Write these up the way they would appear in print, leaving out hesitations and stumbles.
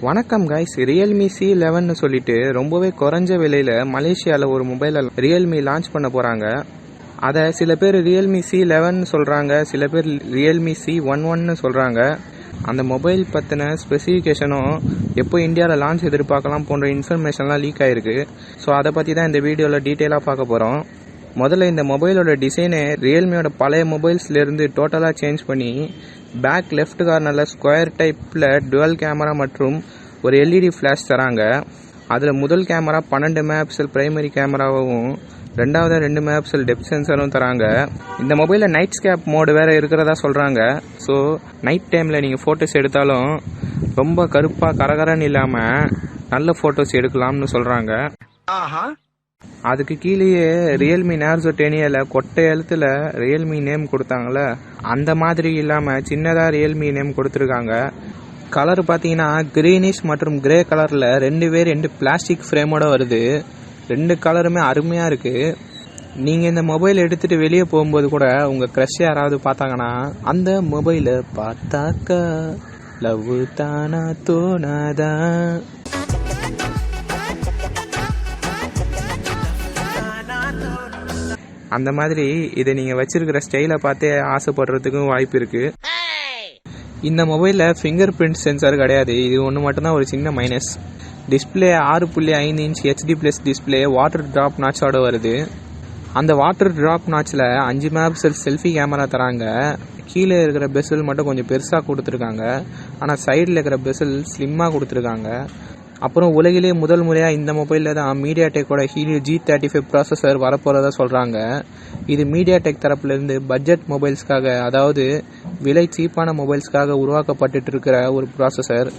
வணக்கம் guys, Realme C11 சொல்லிட்டு ரொம்பவே குறைஞ்ச விலையில் மலேசியாவில் ஒரு மொபைலை Realme லான்ச் பண்ண போகிறாங்க. அதை சில பேர் Realme C11 சொல்கிறாங்க, சில பேர் Realme C11 சொல்கிறாங்க. அந்த மொபைல் பற்றின ஸ்பெசிஃபிகேஷனும் எப்போ இந்தியாவில் லான்ச் எதிர்பார்க்கலாம் போன்ற இன்ஃபர்மேஷன்லாம் லீக் ஆகிருக்கு. ஸோ அதை பற்றி தான் இந்த வீடியோவில் டீட்டெயிலாக பார்க்க போகிறோம். முதல்ல இந்த மொபைலோட டிசைனை ரியல்மியோட பழைய மொபைல்ஸ்லேருந்து டோட்டலாக சேஞ்ச் பண்ணி பேக் லெஃப்ட் கார்னரில் ஸ்கொயர் டைப்பில் டுவல் கேமரா மற்றும் ஒரு LED ஃப்ளாஷ் தராங்க. அதில் முதல் கேமரா 12 மெகாபிக்சல் பிரைமரி கேமராவும் ரெண்டாவது 2 மெகாபிக்சல் டெப்த் சென்சரும் தராங்க. இந்த மொபைலில் நைட் ஸ்கேப் மோடு வேறு இருக்கிறதா சொல்கிறாங்க. ஸோ நைட் டைமில் நீங்கள் ஃபோட்டோஸ் எடுத்தாலும் ரொம்ப கருப்பாக கரகரன்னு இல்லாமல் நல்ல ஃபோட்டோஸ் எடுக்கலாம்னு சொல்கிறாங்க. அதுக்கு கீழேயே ரியல்மி நேர்ஸோ 10 கொட்டை எழுத்துல ரியல்மி நேம் கொடுத்தாங்களே, அந்த மாதிரி இல்லாமல் சின்னதாக ரியல்மி நேம் கொடுத்துருக்காங்க. கலர் பார்த்தீங்கன்னா கிரீனிஷ் மற்றும் கிரே கலரில் ரெண்டு பிளாஸ்டிக் ஃப்ரேமோட வருது. ரெண்டு கலருமே அருமையாக இருக்குது. நீங்கள் இந்த மொபைல் எடுத்துகிட்டு வெளியே போகும்போது கூட உங்கள் க்ரஷ் யாராவது பார்த்தாங்கன்னா அந்த மொபைலை பார்த்தாக்கா லவ் தானா தோணாதா, அந்த மாதிரி இதை நீங்கள் வச்சிருக்கிற ஸ்டைலை பார்த்தே ஆசைப்படுறதுக்கும் வாய்ப்பு இருக்குது. இந்த மொபைலில் ஃபிங்கர் பிரிண்ட் சென்சார் கிடையாது. இது ஒன்று மட்டும்தான் ஒரு சின்ன minus. Display 6.5 inch HD+ display water drop நாட்சோட வருது. அந்த வாட்டர் ட்ராப் நாட்சில் 5 மெகாபிக்சல் செல்ஃபி கேமரா தராங்க. கீழே இருக்கிற பெசல் மட்டும் கொஞ்சம் பெருசாக கொடுத்துருக்காங்க, ஆனால் சைடில் இருக்கிற பெசல் ஸ்லிம்மாக கொடுத்துருக்காங்க. அப்புறம் உலகிலே முதல் முறையாக இந்த மொபைலில் தான் மீடியாடெக்கோட Helio G35 ப்ராசஸர் வரப்போகிறதா சொல்கிறாங்க. இது மீடியாடெக் தரப்புலேருந்து பட்ஜெட் மொபைல்ஸ்க்காக, அதாவது விலை சீப்பான மொபைல்ஸ்க்காக உருவாக்கப்பட்டு இருக்கிற ஒரு ப்ராசஸர்.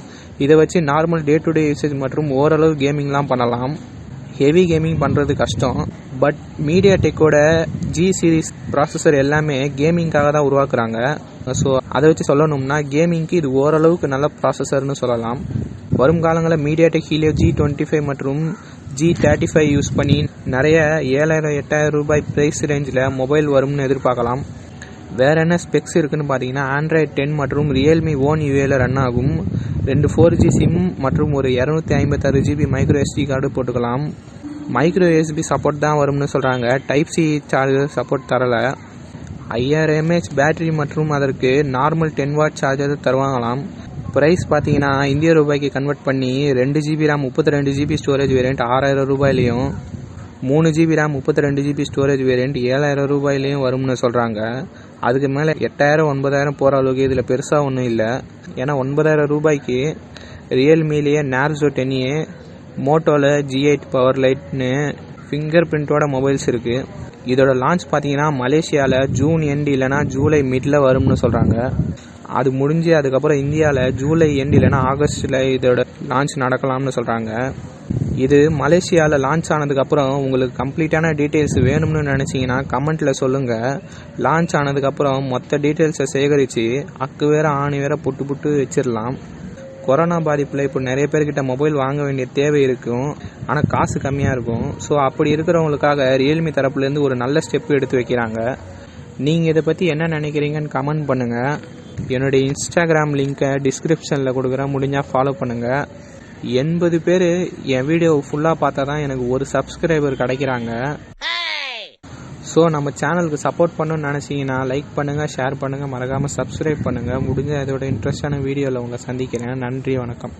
இதை வச்சு normal day to day usage மற்றும் ஓரளவு கேமிங்லாம் பண்ணலாம். ஹெவி கேமிங் பண்ணுறது கஷ்டம். பட் மீடியாடெக்கோட G சீரிஸ் ப்ராசஸர் எல்லாமே கேமிங்காக தான் உருவாக்குறாங்க. ஸோ அதை வச்சு சொல்லணும்னா கேமிங்க்கு இது ஓரளவுக்கு நல்ல ப்ராசஸர்னு சொல்லலாம். வரும் காலங்களில் மீடியாடெக் Helio G25 மற்றும் G35 யூஸ் பண்ணி நிறைய 7,000-8,000 ரூபாய் ப்ரைஸ் ரேஞ்சில் மொபைல் வரும்னு எதிர்பார்க்கலாம். வேறு என்ன ஸ்பெக்ஸ் இருக்குன்னு பார்த்தீங்கன்னா Android 10 மற்றும் Realme ஓன் UIயில் ரன் ஆகும். 2 4G சிம் மற்றும் ஒரு 256 GB மைக்ரோ SD கார்டு போட்டுக்கலாம். மைக்ரோ USB சப்போர்ட் தான் வரும்னு சொல்கிறாங்க. Type C சார்ஜர் சப்போர்ட் தரலை. 5000 mAh பேட்டரி மற்றும் அதற்கு நார்மல் 10 வாட் சார்ஜர் தருவாங்களாம். ப்ரைஸ் பார்த்தீங்கன்னா இந்திய ரூபாய்க்கு கன்வெர்ட் பண்ணி 2 GB RAM 32 GB storage variant 6,000 ரூபாயிலையும் 3 GB RAM 32 GB storage variant 7,000 ரூபாயிலையும் வரும்னு சொல்கிறாங்க. அதுக்கு மேலே 8,000 9,000 போகிற அளவுக்கு இதில் பெருசாக ஒன்றும் இல்லை. ஏன்னா 9,000 ரூபாய்க்கு ரியல்மிலேயே நேர்ஸோ 10 மோட்டோவில் G8 பவர் லைட்னு ஃபிங்கர் பிரிண்ட்டோட மொபைல்ஸ் இருக்குது. இதோட லான்ச் பார்த்தீங்கன்னா மலேசியாவில் ஜூன் எண்ட் இல்லைனா ஜூலை மிடில் வரும்னு சொல்கிறாங்க. அது முடிஞ்சு அதுக்கப்புறம் இந்தியாவில் ஜூலை எண்ட் இல்லைனா ஆகஸ்ட்டில் இதோட லான்ச் நடக்கலாம்னு சொல்கிறாங்க. இது மலேசியாவில் லான்ச் ஆனதுக்கப்புறம் உங்களுக்கு கம்ப்ளீட்டான டீட்டெயில்ஸ் வேணும்னு நினச்சிங்கன்னா கமெண்ட்டில் சொல்லுங்கள். லான்ச் ஆனதுக்கப்புறம் மொத்த டீட்டெயில்ஸை சேகரித்து அக்கு வேறு ஆணி வேறு புட்டு வச்சிடலாம். கொரோனா பாதிப்பில் இப்போ நிறைய பேர்கிட்ட மொபைல் வாங்க வேண்டிய தேவை இருக்கும், ஆனால் காசு கம்மியாக இருக்கும். ஸோ அப்படி இருக்கிறவங்களுக்காக ரியல்மி தரப்புலேருந்து ஒரு நல்ல ஸ்டெப் எடுத்து வைக்கிறாங்க. நீங்கள் இதை பற்றி என்ன நினைக்கிறீங்கன்னு கமெண்ட் பண்ணுங்கள். என்னுடைய இன்ஸ்டாகிராம் லிங்க்கை டிஸ்கிரிப்ஷனில் கொடுக்குறேன், முடிஞ்சால் ஃபாலோ பண்ணுங்கள். 80 பேர் என் வீடியோ ஃபுல்லாக பார்த்தா தான் எனக்கு ஒரு சப்ஸ்கிரைபர் கிடைக்கிறாங்க. ஸோ நம்ம சேனலுக்கு சப்போர்ட் பண்ணணும்னு நினச்சிங்கன்னா லைக் பண்ணுங்கள், ஷேர் பண்ணுங்கள், மறக்காமல் சப்ஸ்கிரைப் பண்ணுங்கள். முடிஞ்ச இதோட இன்ட்ரெஸ்டான வீடியோவில் உங்களை சந்திக்கிறேன். நன்றி, வணக்கம்.